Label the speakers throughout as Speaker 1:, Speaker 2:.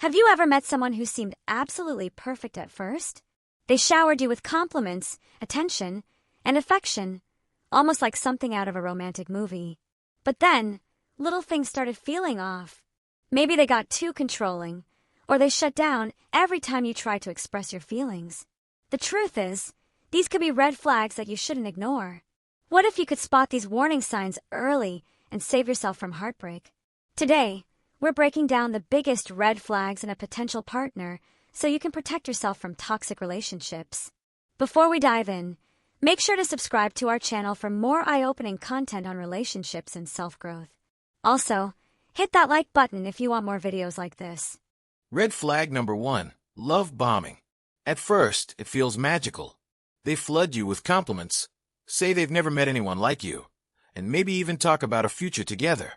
Speaker 1: Have you ever met someone who seemed absolutely perfect at first? They showered you with compliments, attention, and affection, almost like something out of a romantic movie. But then, little things started feeling off. Maybe they got too controlling, or they shut down every time you tried to express your feelings. The truth is, these could be red flags that you shouldn't ignore. What if you could spot these warning signs early and save yourself from heartbreak? Today, we're breaking down the biggest red flags in a potential partner so you can protect yourself from toxic relationships. Before we dive in, make sure to subscribe to our channel for more eye-opening content on relationships and self-growth. Also, hit that like button if you want more videos like this.
Speaker 2: Red flag number 1, love bombing. At first, it feels magical. They flood you with compliments, say they've never met anyone like you, and maybe even talk about a future together,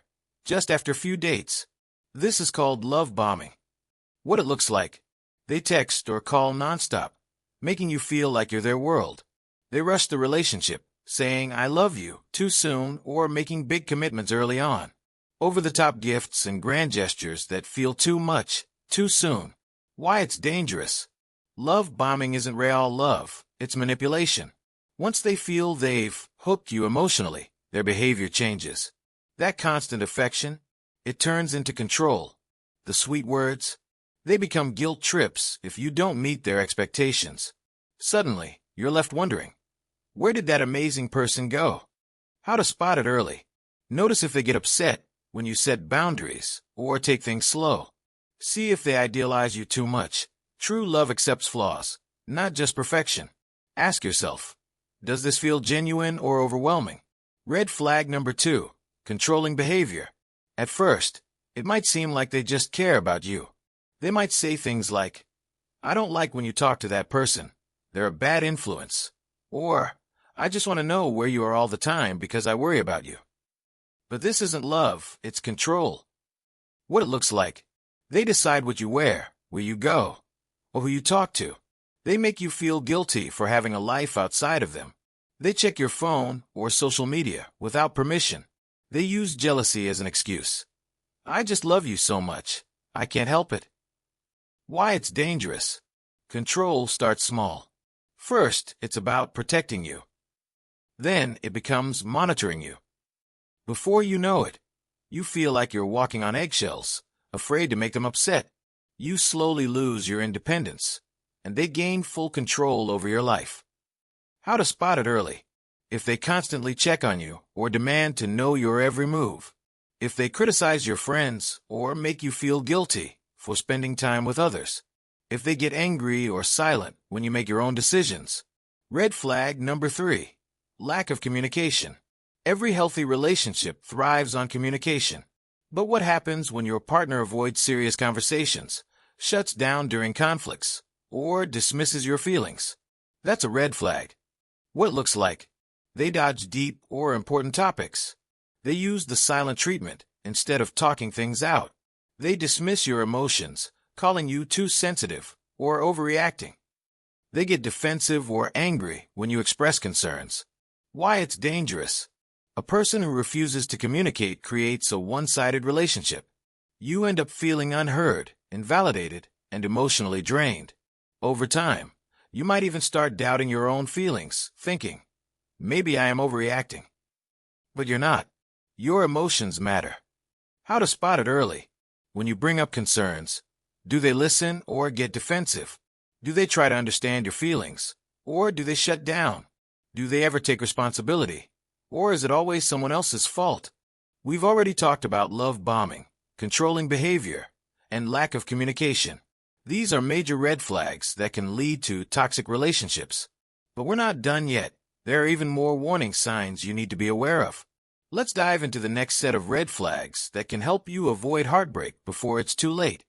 Speaker 2: just after a few dates. This is called love bombing. What it looks like: they text or call nonstop, making you feel like you're their world. They rush the relationship, saying "I love you" too soon or making big commitments early on. Over-the-top gifts and grand gestures that feel too much, too soon. Why it's dangerous. Love bombing isn't real love, it's manipulation. Once they feel they've hooked you emotionally, their behavior changes. That constant affection, it turns into control. The sweet words, they become guilt trips if you don't meet their expectations. Suddenly, you're left wondering, where did that amazing person go? How to spot it early. Notice if they get upset when you set boundaries or take things slow. See if they idealize you too much. True love accepts flaws, not just perfection. Ask yourself, does this feel genuine or overwhelming? Red flag number 2, controlling behavior. At first, it might seem like they just care about you. They might say things like, "I don't like when you talk to that person. They're a bad influence." Or, "I just want to know where you are all the time because I worry about you." But this isn't love, it's control. What it looks like: they decide what you wear, where you go, or who you talk to. They make you feel guilty for having a life outside of them. They check your phone or social media without permission. They use jealousy as an excuse. "I just love you so much. I can't help it." Why it's dangerous. Control starts small. First, it's about protecting you. Then it becomes monitoring you. Before you know it, you feel like you're walking on eggshells, afraid to make them upset. You slowly lose your independence, and they gain full control over your life. How to spot it early. If they constantly check on you or demand to know your every move. If they criticize your friends or make you feel guilty for spending time with others. If they get angry or silent when you make your own decisions. Red flag number 3, lack of communication. Every healthy relationship thrives on communication. But what happens when your partner avoids serious conversations, shuts down during conflicts, or dismisses your feelings? That's a red flag. What it looks like: they dodge deep or important topics. They use the silent treatment instead of talking things out. They dismiss your emotions, calling you too sensitive or overreacting. They get defensive or angry when you express concerns. Why it's dangerous. A person who refuses to communicate creates a one-sided relationship. You end up feeling unheard, invalidated, and emotionally drained. Over time, you might even start doubting your own feelings, thinking, "Maybe I am overreacting." But you're not. Your emotions matter. How to spot it early. When you bring up concerns, do they listen or get defensive? Do they try to understand your feelings, or do they shut down? Do they ever take responsibility, or is it always someone else's fault? We've already talked about love bombing, controlling behavior, and lack of communication. These are major red flags that can lead to toxic relationships. But we're not done yet. There are even more warning signs you need to be aware of. Let's dive into the next set of red flags that can help you avoid heartbreak before it's too late.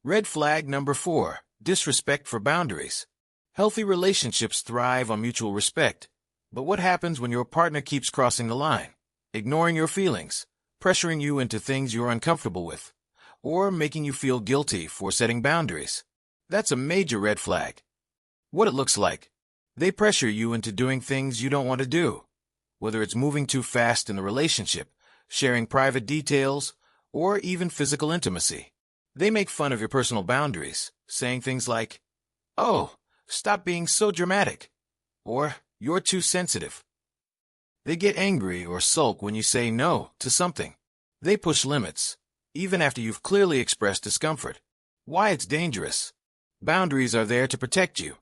Speaker 2: Red flag number 4, disrespect for boundaries. Healthy relationships thrive on mutual respect. But what happens when your partner keeps crossing the line, ignoring your feelings, pressuring you into things you're uncomfortable with, or making you feel guilty for setting boundaries? That's a major red flag. What it looks like: they pressure you into doing things you don't want to do. Whether it's moving too fast in the relationship, sharing private details, or even physical intimacy. They make fun of your personal boundaries, saying things like, "Oh, stop being so dramatic," or "You're too sensitive." They get angry or sulk when you say no to something. They push limits, even after you've clearly expressed discomfort. Why it's dangerous. Boundaries are there to protect you.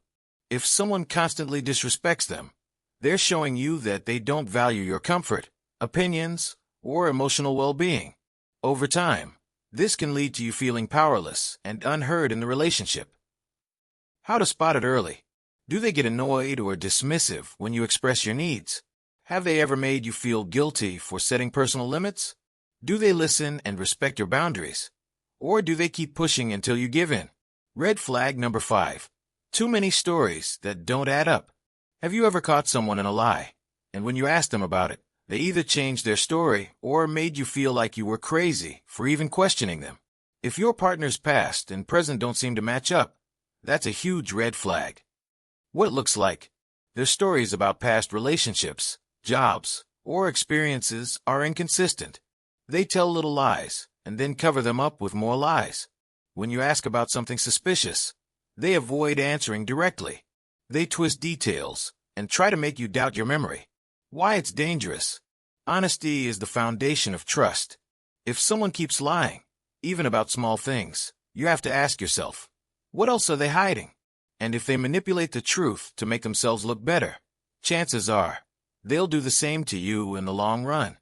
Speaker 2: If someone constantly disrespects them, they're showing you that they don't value your comfort, opinions, or emotional well-being. Over time, this can lead to you feeling powerless and unheard in the relationship. How to spot it early. Do they get annoyed or dismissive when you express your needs? Have they ever made you feel guilty for setting personal limits? Do they listen and respect your boundaries? Or do they keep pushing until you give in? Red flag number 5. Too many stories that don't add up. Have you ever caught someone in a lie, and when you asked them about it, they either changed their story or made you feel like you were crazy for even questioning them? If your partner's past and present don't seem to match up, that's a huge red flag. What it looks like. Their stories about past relationships, jobs, or experiences are inconsistent. They tell little lies and then cover them up with more lies. When you ask about something suspicious, they avoid answering directly. They twist details and try to make you doubt your memory. Why it's dangerous. Honesty is the foundation of trust. If someone keeps lying, even about small things, you have to ask yourself, what else are they hiding? And if they manipulate the truth to make themselves look better, chances are they'll do the same to you in the long run.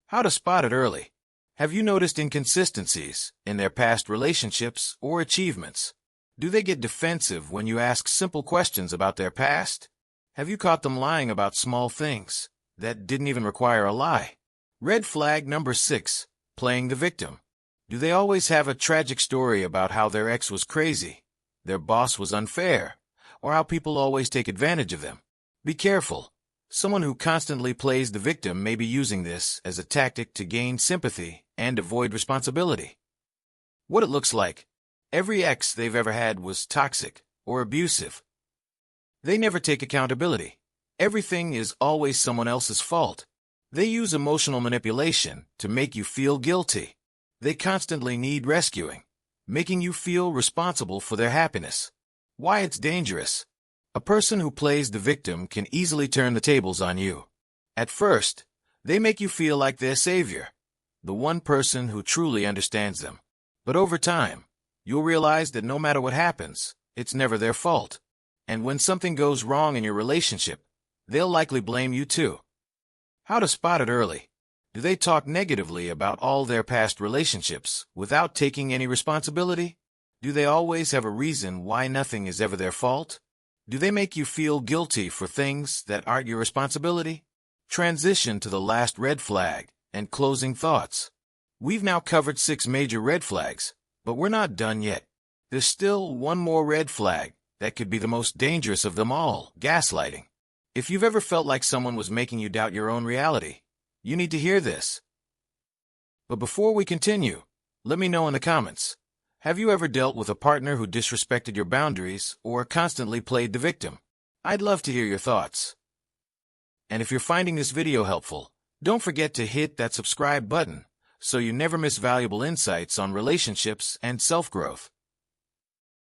Speaker 2: How to spot it early. Have you noticed inconsistencies in their past relationships or achievements? Do they get defensive when you ask simple questions about their past? Have you caught them lying about small things that didn't even require a lie? Red flag number 6. Playing the victim. Do they always have a tragic story about how their ex was crazy, their boss was unfair, or how people always take advantage of them? Be careful. Someone who constantly plays the victim may be using this as a tactic to gain sympathy and avoid responsibility. What it looks like. Every ex they've ever had was toxic or abusive. They never take accountability. Everything is always someone else's fault. They use emotional manipulation to make you feel guilty. They constantly need rescuing, making you feel responsible for their happiness. Why it's dangerous. A person who plays the victim can easily turn the tables on you. At first, they make you feel like their savior, the one person who truly understands them. But over time, you'll realize that no matter what happens, it's never their fault. And when something goes wrong in your relationship, they'll likely blame you too. How to spot it early. Do they talk negatively about all their past relationships without taking any responsibility? Do they always have a reason why nothing is ever their fault? Do they make you feel guilty for things that aren't your responsibility? Transition to the last red flag and closing thoughts. We've now covered 6 major red flags, but we're not done yet. There's still one more red flag that could be the most dangerous of them all, gaslighting. If you've ever felt like someone was making you doubt your own reality, you need to hear this. But before we continue, let me know in the comments. Have you ever dealt with a partner who disrespected your boundaries or constantly played the victim? I'd love to hear your thoughts. And if you're finding this video helpful, don't forget to hit that subscribe button so you never miss valuable insights on relationships and self-growth.